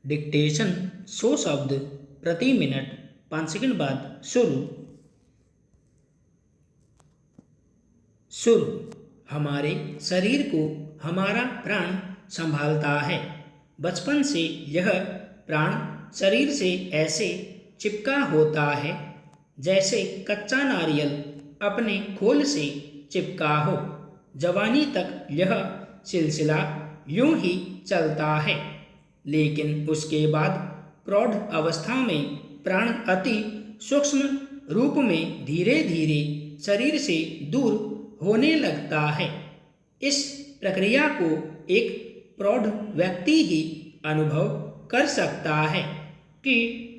Dictation 100 शब्द प्रति minute 5 second बाद शुरू। हमारे शरीर को हमारा प्राण संभालता है। बचपन से यह प्राण शरीर से ऐसे चिपका होता है जैसे कच्चा नारियल अपने खोल से चिपका हो। जवानी तक यह सिलसिला यूं ही चलता है, लेकिन उसके बाद प्रौढ़ अवस्था में प्राण अति सूक्ष्म रूप में धीरे धीरे शरीर से दूर होने लगता है। इस प्रक्रिया को एक प्रौढ़ व्यक्ति ही अनुभव कर सकता है कि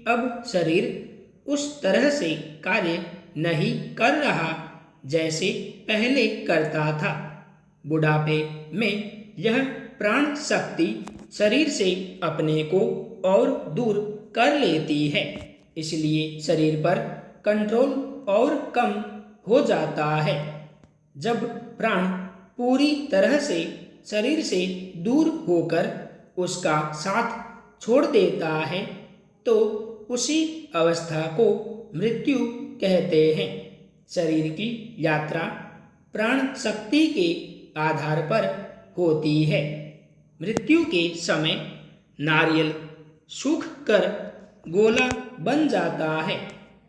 अब शरीर उस तरह से कार्य नहीं कर रहा जैसे पहले करता था। बुढ़ापे में यह प्राण शक्ति शरीर से अपने को और दूर कर लेती है, इसलिए शरीर पर कंट्रोल और कम हो जाता है। जब प्राण पूरी तरह से शरीर से दूर होकर उसका साथ छोड़ देता है तो उसी अवस्था को मृत्यु कहते हैं। शरीर की यात्रा प्राण शक्ति के आधार पर होती है। मृत्यु के समय नारियल सूख कर गोला बन जाता है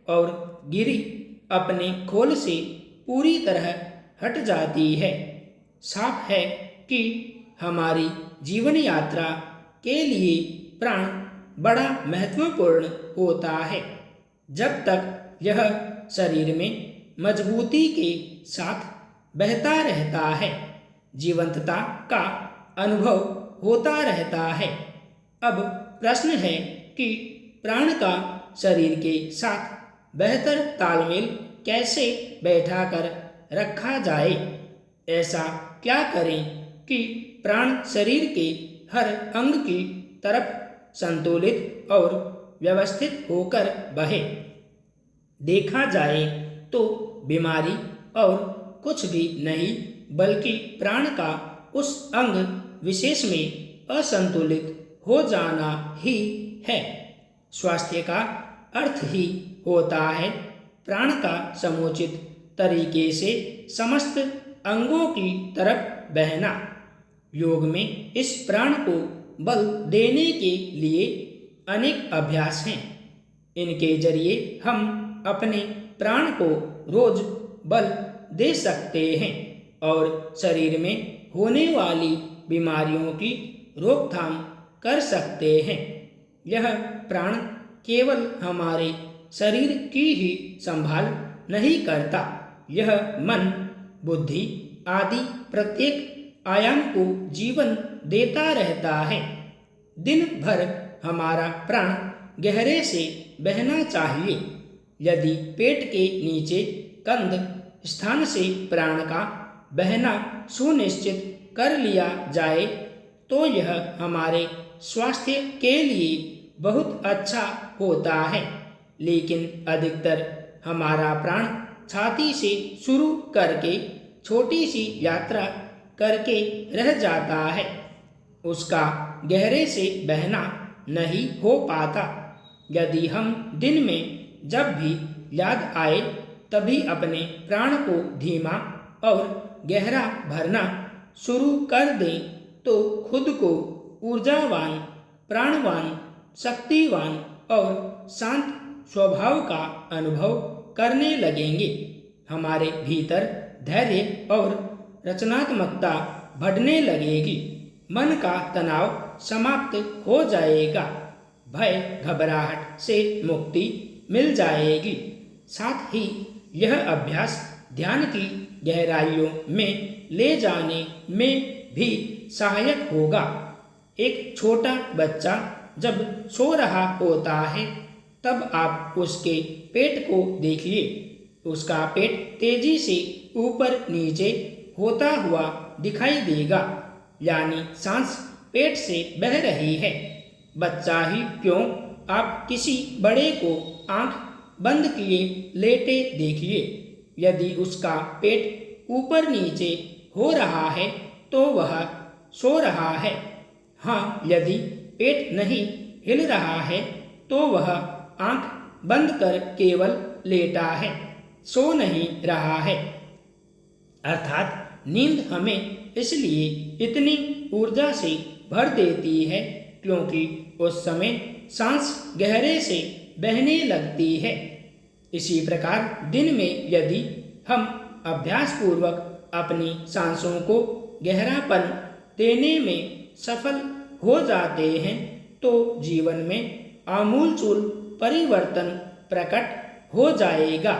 और गिरी अपने खोल से पूरी तरह हट जाती है। साफ है कि हमारी जीवन यात्रा के लिए प्राण बड़ा महत्वपूर्ण होता है। जब तक यह शरीर में मजबूती के साथ बहता रहता है, जीवंतता का अनुभव होता रहता है। अब प्रश्न है कि प्राण का शरीर के साथ बेहतर तालमेल कैसे बैठाकर रखा जाए। ऐसा क्या करें कि प्राण शरीर के हर अंग की तरफ संतुलित और व्यवस्थित होकर बहे। देखा जाए तो बीमारी और कुछ भी नहीं बल्कि प्राण का उस अंग विशेष में असंतुलित हो जाना ही है। स्वास्थ्य का अर्थ ही होता है प्राण का समुचित तरीके से समस्त अंगों की तरफ बहना। योग में इस प्राण को बल देने के लिए अनेक अभ्यास हैं। इनके जरिए हम अपने प्राण को रोज बल दे सकते हैं और शरीर में होने वाली बीमारियों की रोकथाम कर सकते हैं। यह प्राण केवल हमारे शरीर की ही संभाल नहीं करता, यह मन, बुद्धि आदि प्रत्येक आयाम को जीवन देता रहता है। दिन भर हमारा प्राण गहरे से बहना चाहिए। यदि पेट के नीचे कंद स्थान से प्राण का बहना सुनिश्चित कर लिया जाए तो यह हमारे स्वास्थ्य के लिए बहुत अच्छा होता है। लेकिन अधिकतर हमारा प्राण छाती से शुरू करके छोटी सी यात्रा करके रह जाता है, उसका गहरे से बहना नहीं हो पाता। यदि हम दिन में जब भी याद आए तभी अपने प्राण को धीमा और गहरा भरना शुरू कर दें तो खुद को ऊर्जावान, प्राणवान, शक्तिवान और शांत स्वभाव का अनुभव करने लगेंगे। हमारे भीतर धैर्य और रचनात्मकता बढ़ने लगेगी। मन का तनाव समाप्त हो जाएगा। भय घबराहट से मुक्ति मिल जाएगी। साथ ही यह अभ्यास ध्यान की गहराइयों में ले जाने में भी सहायक होगा। एक छोटा बच्चा जब सो रहा होता है तब आप उसके पेट को देखिए। उसका पेट तेजी से ऊपर नीचे होता हुआ दिखाई देगा, यानी सांस पेट से बह रही है। बच्चा ही क्यों, आप किसी बड़े को आंख बंद किए लेटे देखिए। यदि उसका पेट ऊपर नीचे हो रहा है तो वह सो रहा है। हाँ, यदि पेट नहीं हिल रहा है तो वह आंख बंद कर केवल लेटा है, सो नहीं रहा है। अर्थात नींद हमें इसलिए इतनी ऊर्जा से भर देती है क्योंकि उस समय सांस गहरे से बहने लगती है। इसी प्रकार दिन में यदि हम अभ्यासपूर्वक अपनी सांसों को गहरापन देने में सफल हो जाते हैं तो जीवन में आमूलचूल परिवर्तन प्रकट हो जाएगा।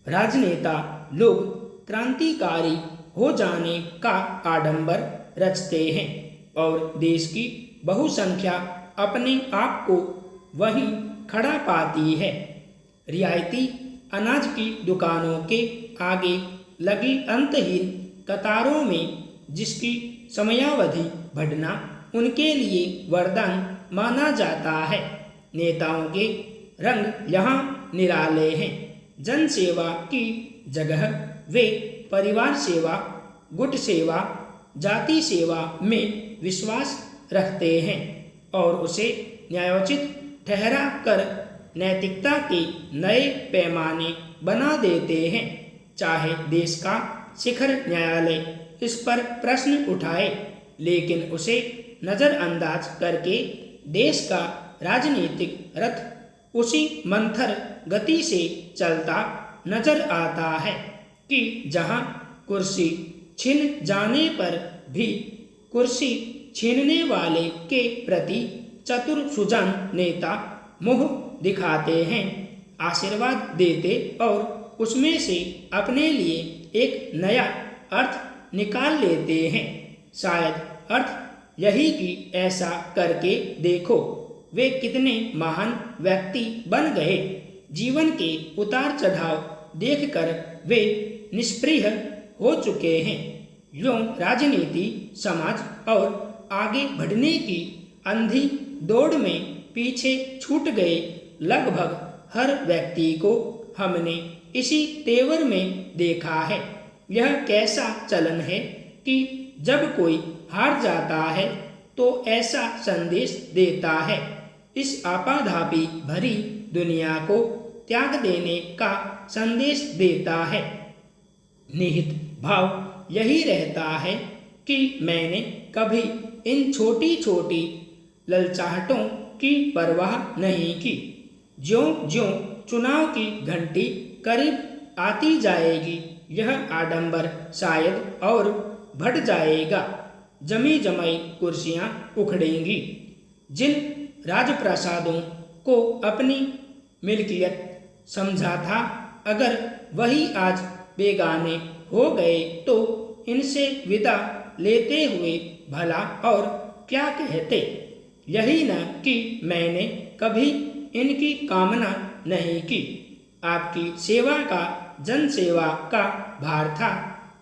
राजनेता लोग क्रांतिकारी हो जाने का आडंबर रचते हैं और देश की बहुसंख्या अपने आप को वहीं खड़ा पाती है। रियायती अनाज की दुकानों के आगे लगी अंतहीन कतारों में जिसकी समयावधि बढ़ना उनके लिए वरदान माना जाता है। नेताओं के रंग यहाँ निराले हैं। जन सेवा की जगह वे परिवार सेवा, गुट सेवा, जाति सेवा में विश्वास रखते हैं और उसे न्यायोचित ठहरा कर नैतिकता के नए पैमाने बना देते हैं। चाहे देश का शिखर न्यायालय इस पर प्रश्न उठाए, लेकिन उसे नज़रअंदाज करके देश का राजनीतिक रथ उसी मंथर गति से चलता नजर आता है कि जहां कुर्सी छिन जाने पर भी कुर्सी छीनने वाले के प्रति चतुर सुजान नेता मुंह दिखाते हैं, आशीर्वाद देते और उसमें से अपने लिए एक नया अर्थ निकाल लेते हैं। शायद अर्थ यही कि ऐसा करके देखो वे कितने महान व्यक्ति बन गए। जीवन के उतार चढ़ाव देखकर वे निष्प्रिय हो चुके हैं। यूं राजनीति, समाज और आगे बढ़ने की अंधी दौड़ में पीछे छूट गए लगभग हर व्यक्ति को हमने इसी तेवर में देखा है। यह कैसा चलन है कि जब कोई हार जाता है तो ऐसा संदेश देता है, इस आपाधापी भरी दुनिया को त्याग देने का संदेश देता है। निहित भाव यही रहता है कि मैंने कभी इन छोटी छोटी ललचाहटों की परवाह नहीं की। ज्यों ज्यों चुनाव की घंटी करीब आती जाएगी यह आडंबर शायद और बढ़ जाएगा। जमी जमाई कुर्सियां उखड़ेंगी। जिन राजप्रसादों को अपनी मिल्कियत समझा था, अगर वही आज बेगाने हो गए तो इनसे विदा लेते हुए भला और क्या कहते। यही न कि मैंने कभी इनकी कामना नहीं की। आपकी सेवा का जन सेवा का भार था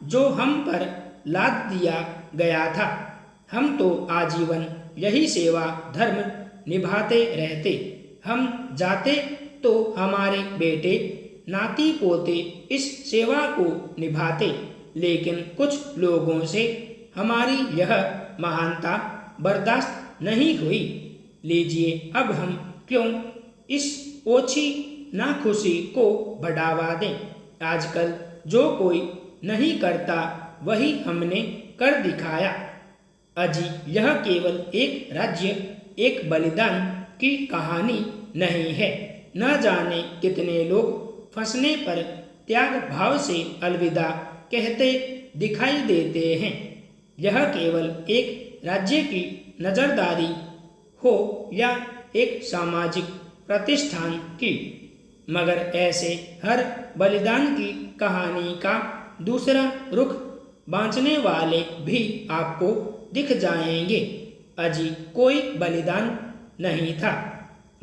जो हम पर लाद दिया गया था। हम तो आजीवन यही सेवा धर्म निभाते रहते। हम जाते तो हमारे बेटे नाती पोते इस सेवा को निभाते, लेकिन कुछ लोगों से हमारी यह महानता बर्दाश्त नहीं हुई। लीजिए अब हम क्यों इस ओछी नाखुशी को बढ़ावा दें। आजकल जो कोई नहीं करता वही हमने कर दिखाया। अजी यह केवल एक राज्य एक बलिदान की कहानी नहीं है। न जाने कितने लोग फंसने पर त्याग भाव से अलविदा कहते दिखाई देते हैं। यह केवल एक राज्य की नजरदारी हो या एक सामाजिक प्रतिष्ठान की, मगर ऐसे हर बलिदान की कहानी का दूसरा रुख बाँचने वाले भी आपको दिख जाएंगे। अजी कोई बलिदान नहीं था।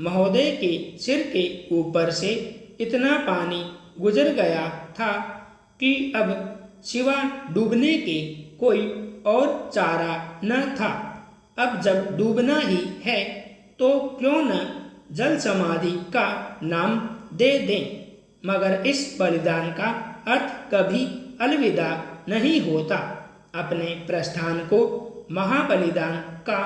महोदय के सिर के ऊपर से इतना पानी गुजर गया था कि अब सिवा डूबने के कोई और चारा न था। अब जब डूबना ही है तो क्यों न जल समाधि का नाम दे दें। मगर इस बलिदान का अर्थ कभी अलविदा नहीं होता। अपने प्रस्थान को महाबलिदान का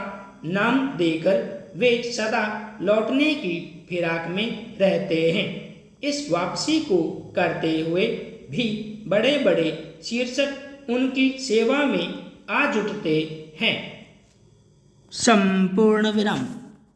नाम देकर वे सदा लौटने की फिराक में रहते हैं। इस वापसी को करते हुए भी बड़े बड़े शीर्षक उनकी सेवा में आ जुटते हैं। संपूर्ण विराम।